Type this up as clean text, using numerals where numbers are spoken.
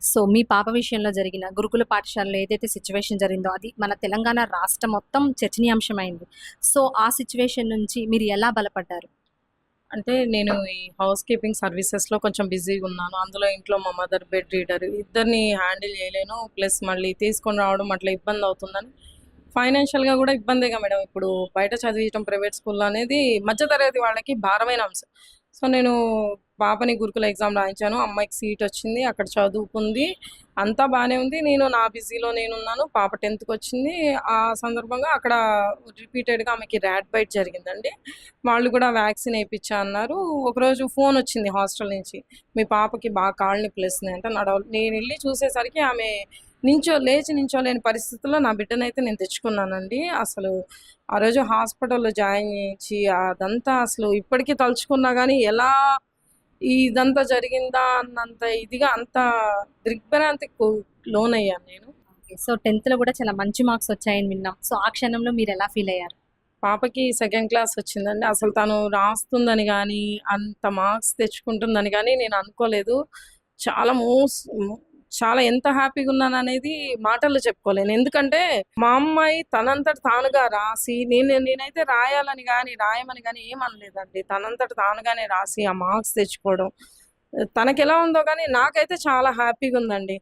So, మీ పాప విషయంలో జరిగిన గురుకుల పాఠశాలలో ఏదైతే సిట్యుయేషన్ జరిగిందో, అది మన తెలంగాణ రాష్ట్రం మొత్తం చర్చనీయాంశమైంది. సో, ఆ సిట్యుయేషన్ నుంచి మీరు ఎలా బలపడ్డారు? అంటే నేను ఈ హౌస్ కీపింగ్ సర్వీసెస్‌లో కొంచెం బిజీగున్నాను. అందులో ఇంట్లో మా మదర్ బెడ్ రీడర్. ఇద్దరిని హ్యాండిల్ చేయలేను. ప్లస్ మళ్ళీ తీసుకొని రావడం అట్లా ఇబ్బందవుతుందని ఫైనాన్షియల్‌గా గూడా ఇబ్బందేగా మేడం. ఇప్పుడు బయట చదివియటం ప్రైవేట్ స్కూల్‌లో అనేది మధ్య తరగతి వాళ్ళకి భారమైన అంశం. సో, నేను పాపని గురుకుల ఎగ్జామ్ రాయించాను. అమ్మాయికి సీటొచ్చింది. అక్కడ చదువుకుంది. అంతా బానే ఉంది. నేను నా బిజీలో నేనున్నాను. పాప 10థ్‌కొచ్చింది. ఆ సందర్భంగా అక్కడ రిపీటెడ్‌గా ఆమెకి ర్యాట్ బైట్ జరిగిందండి. వాళ్ళు కూడా వ్యాక్సిన్ ఏపిచ్చా అన్నారు. ఒకరోజు ఫోనొచ్చింది హాస్టల్ నుంచి. మీ పాపకి బాగా కాళ్ళు నొప్పులేస్తున్నాయంట. నేనెళ్ళి చూసేసరికి ఆమె లేచి నించోలేని పరిస్థితిలో నా బిడ్డనైతే నేను తెచ్చుకున్నానండి. అసలు ఆ రోజు హాస్పిటల్‌లో జాయిన్ చేయించి అదంతా అసలు ఇప్పటికి తలుచుకున్నా గానీ ఎలా ఇదంతా జరిగిందా అన్నంత ఇదిగా అంత దిగ్భ్రాంతికి లోనయ్యాను నేను. ఓకే. సో, 10థ్‌లో గూడా చాలా మంచి మార్క్స్ వచ్చాయని విన్నాం. సో, ఆ క్షణంలో మీరెలా ఫీలయ్యారు? పాపకి సెకండ్ క్లాస్ వచ్చిందండి. అసలు తను రాస్తుందని గానీ, అంత మార్క్స్ తెచ్చుకుంటుందని గానీ నేను అనుకోలేదు. చాలా మోస్ చాలా ఎంత హ్యాపీగున్నాననేది మాటల్లో చెప్పుకోలేను. ఎందుకంటే, మా అమ్మాయి తనంతట తానుగా రాసి నేనైతే రాయమని గానీ ఏమనలేదండి. తనంతట తానుగానే రాసి ఆ మార్క్స్ తెచ్చుకోవడం. తనకెలా ఉందో గానీ నాకైతే చాలా హ్యాపీగుందండి.